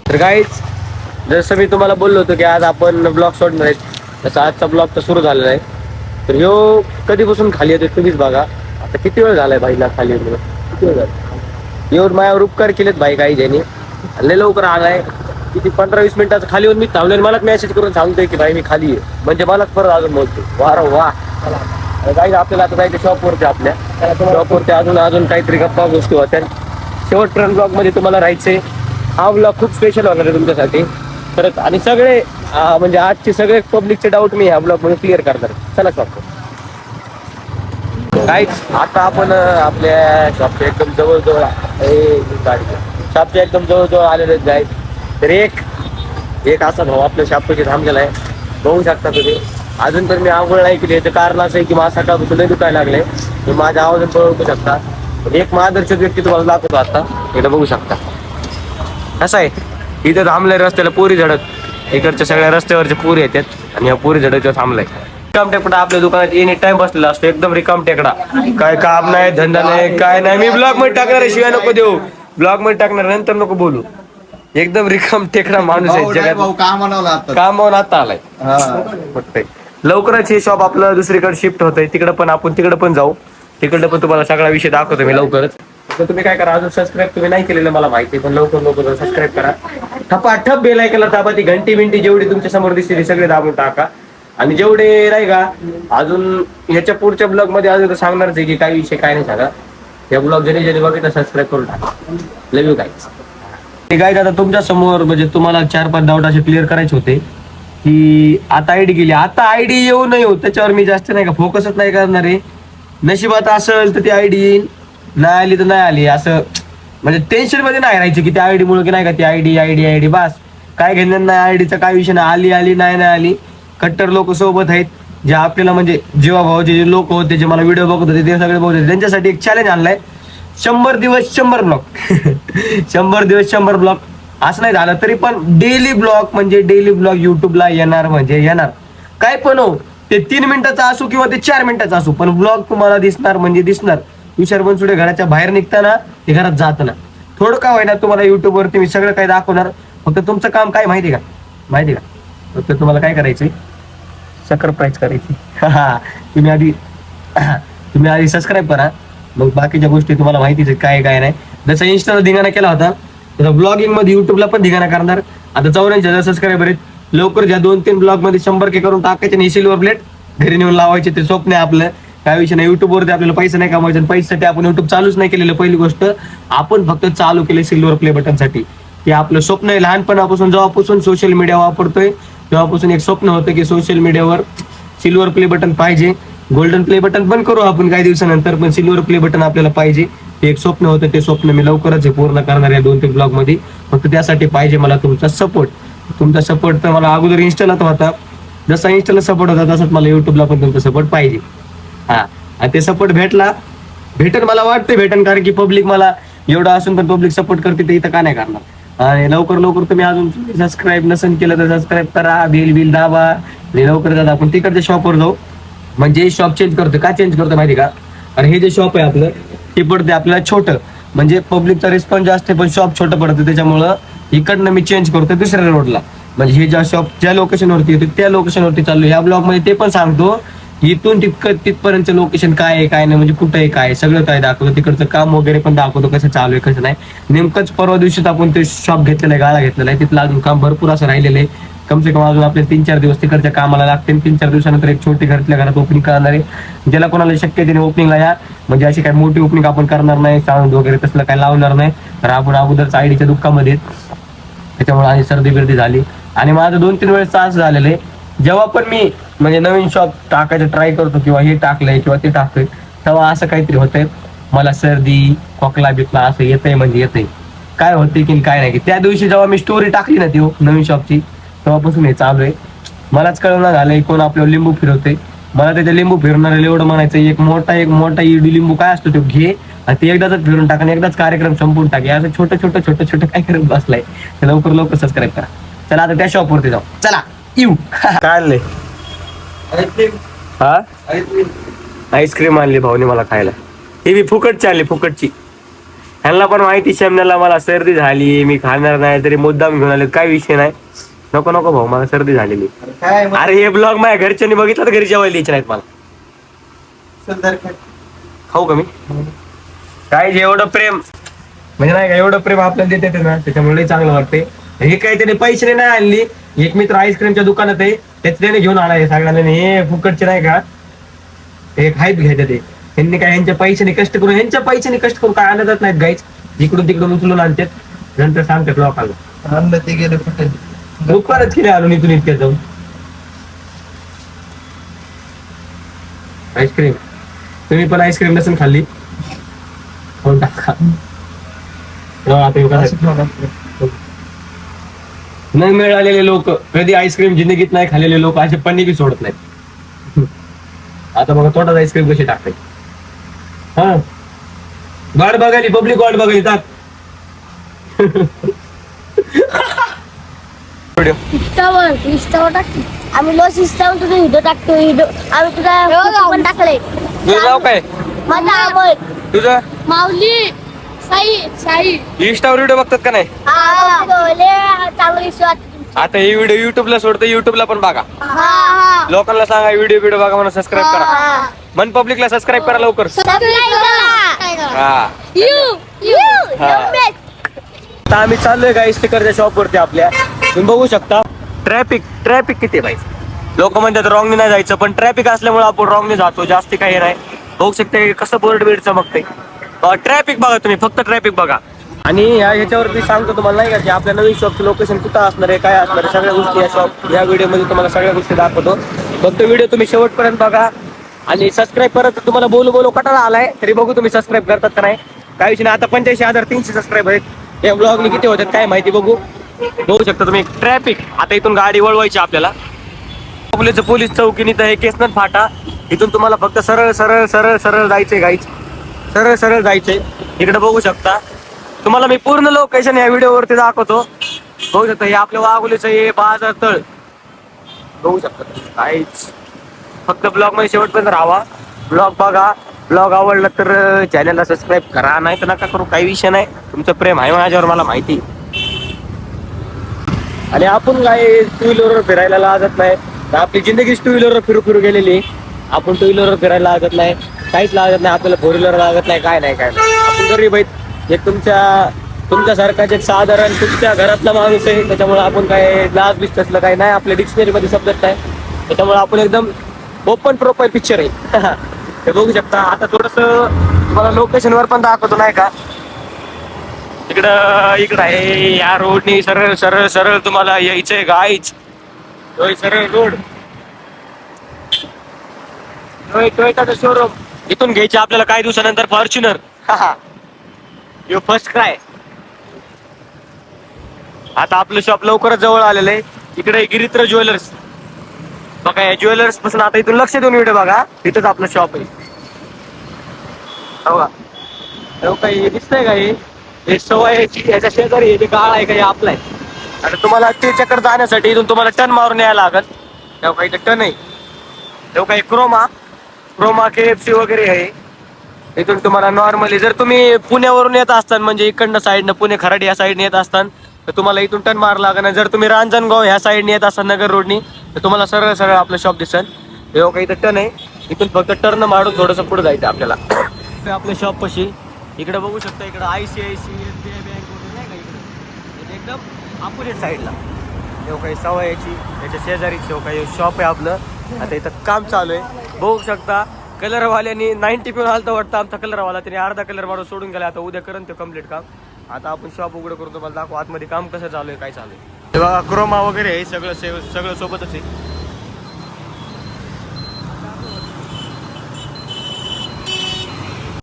तर गाईज जसं मी तुम्हाला बोललो होतो की आज आपण ब्लॉग सोडणार आहेत तसं आजचा ब्लॉग तर सुरू झालेला आहे. तर ह्यो कधीपासून खाली येतो तुम्हीच बघा. आता किती वेळ झालाय भाईला खाली येऊन, किती वेळ झाला येऊन माझ्यावर उपकार केलेत भाई काही ज्यांनी. लय लवकर आलाय, किती 15-20 मिनिटाचं खाली येऊन मी थांबले. मलाच मेसेज करून सांगतोय की भाई मी खाली आहे, म्हणजे मलाच परत अजून बोलतो वार वा. काही आपल्याला आता जायचं शॉपवरती, आपल्या शॉपवरती अजून काहीतरी गप्पा गोष्टी होत्या. शेवट ट्रेन ब्लॉग मध्ये तुम्हाला राहायचंय. हा ब्लॉग खूप स्पेशल होणार आहे तुमच्यासाठी परत, आणि सगळे म्हणजे आजचे सगळे पब्लिकचे डाऊट मी ह्या ब्लॉग मध्ये क्लिअर करणार. चला शॉप काहीच. आता आपण आपल्या शॉपच्या एकदम जवळजवळ शॉपच्या एकदम जवळजवळ आलेले आहेत. तर एक असा भाऊ आपल्या शॉपची थांबलेला आहे, बघू शकता तुम्ही. अजून तर मी आंघोळ नाही केली. याचं कारण असं आहे की माझा सकाळपासून लय दुखायला लागले. तुम्ही माझ्या आवाजात ओळखू शकता. एक मार्गदर्शक व्यक्ती तुम्हाला दाखवतो आता, इथं बघू शकता कसं आहे. इथं थांबलंय रस्त्याला पोरी झडत, इकडच्या सगळ्या रस्त्यावरचे पोरी येतात आणि या पोरी झडत थांबलाय. रिकाम टेकडा आपल्या दुकानात एनी टाइम बसलेला असतो, एकदम रिकाम टेकडा. काय काम नाही, धंदा नाही, काय नाही. मी ब्लॉग मध्ये टाकणार आहे, शिवाय नको देऊ. ब्लॉग मध्ये टाकणार नंतर नको बोलू. एकदम रिकाम टेकडा माणूस आहे जगात. कामावर आता आलाय. लवकरच हे शॉप आपलं दुसरीकडे शिफ्ट होतंय. तिकडे पण जाऊ. तिकडे पण तुम्हाला सगळा विषय दाखवतो मी लवकरच. तर तुम्ही काय करा, अजून सबस्क्राईब तुम्ही नाही केलेलं मला माहिती, पण लवकर सबस्क्राईब करा. ठपाठप बेल आयकॉनला दाबा. ती घंटी बिंटी जेवढी तुमच्या समोर दिसते ती सगळे दाबून टाका. आणि जेवढे नाही का अजून ह्याच्या पुढच्या ब्लॉग मध्ये अजून सांगणारच आहे की काय विषय काय नाही सांगा. या ब्लॉग ज्याने बघितलं सबस्क्राईब करून टाका. Love you guys. ते गाईज आता तुमच्या समोर म्हणजे तुम्हाला 4-5 डाऊट असे क्लिअर करायचे होते की आता आयडी गेली. आता आयडी येऊ नाही येऊ त्याच्यावर मी जास्त नाही का फोकसच नाही करणार आहे. नशिबात असेल तर ती आयडी येईल, नाही आली तर नाही आली. असं म्हणजे टेन्शन मध्ये नाही राहायचं की त्या आयडी मुळे की नाही का ती आयडी बस काय घेणं नाही. आयडीचा काय विषय नाही. आली नाही आली. कट्टर लोक सोबत आहेत जे आपल्याला म्हणजे जेव्हा भावाचे जे लोक होते जे मला व्हिडिओ बघत होते ते सगळे बघत होते. त्यांच्यासाठी एक चॅलेंज आणलाय, 100 दिवस 100 ब्लॉग. 100 दिवस 100 ब्लॉग. असं नाही झालं तरी पण डेली ब्लॉग युट्यूबला येणार म्हणजे येणार. काय पण हो, ते 3 मिनिटाचा असो किंवा ते 4 मिनिटाचा असो, पण ब्लॉग तुम्हाला दिसणार म्हणजे दिसणार. विचार बनसुडे घराच्या बाहेर निघताना ते घरात जाताना थोडं का होईना तुम्हाला युट्यूब वरती मी सगळं काही दाखवणार. फक्त तुमचं काम काय माहिती का फक्त तुम्हाला काय करायचंय, सबस्क्राईब करायची. तुम्ही आधी सबस्क्राईब करा, मग बाकीच्या गोष्टी तुम्हाला माहितीच आहे काय नाही. जसं इंस्टाला धिंगाणा केला होता तसं ब्लॉगिंग मध्ये युट्यूबला पण धिंगाणा करणार. आता 84,000 सबस्क्रायबर आहेत. लवकर ज्या 2-3 ब्लॉग मध्ये 100K करून टाकायचे आणि सिल्वर प्लेट घरी नेऊन लावायचे. ते स्वप्न आहे आपलं. काय विषय नाही. युट्यूब वरती आपल्याला पैसे नाही कमवायचे. पैशासाठी आपण युट्यूब चालूच नाही केलेलं. पहिली गोष्ट आपण फक्त चालू केले सिल्वर प्ले बटन साठी. ते आपलं स्वप्न आहे. लहानपणापासून जेव्हापासून सोशल मीडिया वापरतोय तेव्हापासून एक स्वप्न होतं की सोशल मीडियावर सिल्वर प्ले बटन पाहिजे. गोल्डन प्ले बटन पण करू आपण काही दिवसानंतर, पण सिल्वर प्ले बटन आपल्याला पाहिजे. ते एक स्वप्न होतं. ते स्वप्न मी लवकरच पूर्ण करणार आहे 2-3 ब्लॉग मध्ये. फक्त त्यासाठी पाहिजे मला तुमचा सपोर्ट. तुमचा सपोर्ट तर मला अगोदर इंस्टाला तर होता, जसा इंस्टाला सपोर्ट होता तसंच मला युट्यूबला पण तुमचा सपोर्ट पाहिजे. आणि ते सपोर्ट भेटेल मला वाटतं भेटेल, कारण की पब्लिक मला एवढं असून पण पब्लिक सपोर्ट करते ते इथं का नाही करणार. आणि लवकर तुम्ही अजून सबस्क्राईब नसेल केलं तर सबस्क्राईब करा, बिल दाबा आणि लवकर जाता. आपण तिकडच्या शॉपवर जाऊ. म्हणजे शॉप चेंज करतो. का चेंज करतो माहिती का, आणि हे जे शॉप आहे आपलं ते पडते आपल्याला छोटं, म्हणजे पब्लिकचा रिस्पॉन्स जास्त आहे पण शॉप छोटं पडतं. त्याच्यामुळं इकडनं मी चेंज करतो दुसऱ्या रोडला. म्हणजे हे ज्या शॉप ज्या लोकेशनवरती येतो त्या लोकेशनवरती चाललो. ह्या ब्लॉग मध्ये ते पण सांगतो इथून तिथपर्यंत लोकेशन काय आहे काय नाही, म्हणजे कुठं आहे काय सगळं काय दाखवतो. तिकडचं काम वगैरे पण दाखवतो कसं चालू आहे कसं नाही. नेमकंच परवा दिवशीच आपण ते शॉप घेतलेलं आहे, गाळा घेतलेला आहे. तिथलं अजून काम भरपूर असं राहिलेलं आहे. कम से कम अजून आपले 3-4 दिवस तिकडच्या कामाला लागतील. 3-4 दिवसानंतर एक छोटी घरात ओपनिंग करणार आहे. ज्याला कोणाला शक्य त्याने ओपनिंगला या. म्हणजे अशी काय मोठी ओपनिंग आपण करणार नाही, साऊंड वगैरे तसलं काय लावणार नाही. तर आपण अगोदरच आयडीच्या दुःखामध्ये त्याच्यामुळे आणि सर्दी बिर्दी झाली. आणि माझं 2-3 वेळेस असं झालेलं आहे, जेव्हा पण मी म्हणजे नवीन शॉप टाकायचं ट्राय करतो किंवा हे टाकलंय किंवा ते टाकलंय तेव्हा असं काहीतरी होतंय. मला सर्दी खोकला बिकला असं येतंय. काय होते की काय नाही की त्या दिवशी जेव्हा मी स्टोरी टाकली ना ती नवीन शॉपची तेव्हापासून हे चालू आहे. मलाच कळलं झालंय कोण आपल्याला लिंबू फिरवते. मला त्याच्या लिंबू फिरवणाऱ्याला एवढं म्हणायचं, एक मोठा इडी लिंबू काय असतो तो घे आणि ते एकदाच फिरून टाक आणि एकदाच कार्यक्रम संपून टाक. असं छोटं काय करत बसलाय. लवकर सबस्क्राईब करा. चला आता त्या शॉपवरती जाऊ. चला येऊ. काय आणलंय? आईस्क्रीम आणली भाऊने मला खायला. ही बी फुकटची आणली, फुकटची. ह्यांना पण माहिती शेमण्याला मला सर्दी झाली, मी खाणार नाही तरी मुद्दाम घेऊन आले, काय विषय नाही. नको नको भाऊ, मला सर्दी झालेली. काय अरे हे ब्लॉग माझ्या घरच्यांनी बघितलं तर घरी जेवायला द्यायचे नाहीत मला. खाऊ का मी? काय एवढं प्रेम म्हणजे नाही का, एवढं प्रेम आपल्याला देते ना, त्याच्यामुळे लई चांगलं वाटते. हे काही त्याने पैसे नाही आणली. एक मित्र आईस्क्रीमच्या दुकानात आहे, त्याच त्याने घेऊन आलाय सगळ्यांना. हे फुकटचे नाही का, एक हायप घ्यायचं ते. त्यांनी काय ह्यांच्या पैशाने कष्ट करून, ह्यांच्या पैशाने कष्ट करून काय आणतच नाहीत गाईच. इकडून तिकडून उचलून आणतात, नंतर सांगतात लोकांना. आणलं ते गेलं कुठे. दुपारच केले आणून इथून इतक्या जाऊन आईस्क्रीम. तुम्ही पण आईस्क्रीम नसेल खाल्ली, खाऊन टाका. आता हे बघा, न मिळालेले लोक, कधी आईस्क्रीम जिंदगीत नाही खाल्लेले लोक असे पन्नी बी सोडत नाहीत. आता बघा तोटाच आईस्क्रीम कशी टाकते. हा वाट बघायली, पब्लिक वाट बघायली टाक. इंस्टावर टाकतो आम्ही. लोस इंस्टावर तुझा व्हिडिओ टाकतो. व्हिडिओ आम्ही तुझा फोटो पण टाकले. तुझं नाव काय? माझा आवड तुझं माऊली साई साई. इंस्टावर व्हिडिओ बघतात का नाही? चांगली स्वाद. आता हे व्हिडिओ युट्यूबला सोडतो, युट्यूबला पण बघा. हा लोकांना सांगा व्हिडिओ बघा म्हणून सबस्क्राईब करा. मन पब्लिकला सबस्क्राईब करा लवकर. हा आता आम्ही चाललोय गाईस स्टिकरच्या शॉप वरती आपल्या. तुम्ही बघू शकता ट्रॅफिक किती आहे भाई. लोक म्हणतात रॉंगने नाही जायचं, पण ट्रॅफिक असल्यामुळे आपण रॉंगने जातो. जास्त काही नाही. बघू शकता कसं बोर्ड बीड चमकते. ट्रॅफिक बघा तुम्ही, फक्त ट्रॅफिक बघा. आणि ह्याच्यावरती सांगतो तुम्हाला नाही का, की आपल्या नवीन शॉपचं लोकेशन कुठं असणार आहे, काय असणार आहे, सगळ्या गोष्टी या शॉप या व्हिडिओमध्ये तुम्हाला सगळ्या गोष्टी दाखवतो. फक्त व्हिडिओ तुम्ही शेवटपर्यंत बघा आणि सबस्क्राईब करत. तुम्हाला बोलू कटाळा आलाय तरी बघू तुम्ही सबस्क्राईब करतात का नाही. काही विषय नाही. आता 85,300 सबस्क्राईब आहेत. या ब्लॉगने किती होतात काय माहिती. बघू शकता तुम्ही ट्रॅफिक. आता इथून गाडी वळवायची आपल्याला. पोलीस चौकीनी तर हे केसनर फाटा. इथून तुम्हाला फक्त सरळ सरळ सरळ सरळ जायचंय गाईच. सरळ सरळ जायचंय. इकडे बघू शकता तुम्हाला मी पूर्ण लोकेशन या व्हिडिओवरती दाखवतो. बघू शकता हे आपल्या वाघोलीचं हे बाजार तळ. बघू शकता काहीच. फक्त ब्लॉग मध्ये शेवटपर्यंत राहा. ब्लॉग बघा. ब्लॉग आवडला तर चॅनलला सबस्क्राईब करा, नाही तर नका करू. काही विषय नाही. तुमचं प्रेम आहे माझ्यावर मला माहिती. आणि आपण काय टू व्हीलरवर फिरायला लागत नाही. आपली जिंदगीच टू व्हीलरवर फिरू गेलेली. आपण टू व्हीलरवर फिरायला लागत नाही, काहीच लागत नाही आपल्याला. फोर व्हीलर लागत नाही, काय नाही. आपण गरीब आहेत. एक तुमच्यासारखाच एक साधारण तुमच्या घरातला माणूस आहे. त्याच्यामुळे आपण काय लाज बिच असलं काही नाही. आपल्या डिक्शनरीमध्ये शब्दच नाही. त्याच्यामुळे आपण एकदम ओपन प्रोफाईल पिक्चर आहे. हे बघू शकता. आता थोडस तुम्हाला लोकेशनवर पण दाखवतो नाही का. इकडं आहे या रोडनी सरळ सरळ सरळ तुम्हाला यायचंय गाईच. सरळ रोड टोयोटाचं शोरूम. इथून घ्यायचे आपल्याला काही दिवसानंतर फॉर्च्युनर. यो फर्स्ट क्राय. आता आपलं शॉप लवकरच जवळ आलेलं आहे. इकडे गिरित्र ज्वेलर्स बघा. या ज्वेलर्स पासून आता इथून लक्ष देऊन व्हिडिओ बघा. इथंच आपलं शॉप आहे. हो काही हे दिसतंय का, हे सवयची याच्या शेजारी हे काळ आहे का, हे आपला आहे. आणि तुम्हाला त्याच्याकडे जाण्यासाठी इथून तुम्हाला टर्न मारून यायला लागल. तेव्हा काही टर्न आहे. तेव्हा काही क्रोमा KFC वगैरे आहे. इथून तुम्हाला नॉर्मली जर तुम्ही पुण्यावरून येत असताल, म्हणजे इकडनं साईडनं पुणे खराडी या साईडने येत असताल तर तुम्हाला इथून टर्न मार लागणार. जर तुम्ही रांजणगाव ह्या साईडने येत असाल नगर रोडनी तर तुम्हाला सरळ सरळ आपलं शॉप दिसेल. तेव्हा काही इथं टर्न आहे. इथून फक्त टर्न मारून थोडंसं पुढे जायचं आपल्याला. आपल्या शॉप पाशी इकडे बघू शकता. इकडे ICICI SBI बँक वगैरे नाही का. इकडे एकदम अपोजिट साईडला तेव्हा काही सवयची त्याच्या शेजारी काही शॉप आहे आपलं. आता इथं काम चालू आहे. बघू शकता कलरवाल्यानी 90 पिऊन आलं तर वाटतं आमचा कलरवाला. त्याने अर्धा कलर मारून सोडून गेला. आता उद्या करून ते कम्प्लीट काम. आता आपण शॉप उघडं करून तुम्हाला दाखवू आतमध्ये काम कसं चालू आहे, काय चालू आहे. ते बघा क्रोमा वगैरे हे सगळं सोबतच आहे.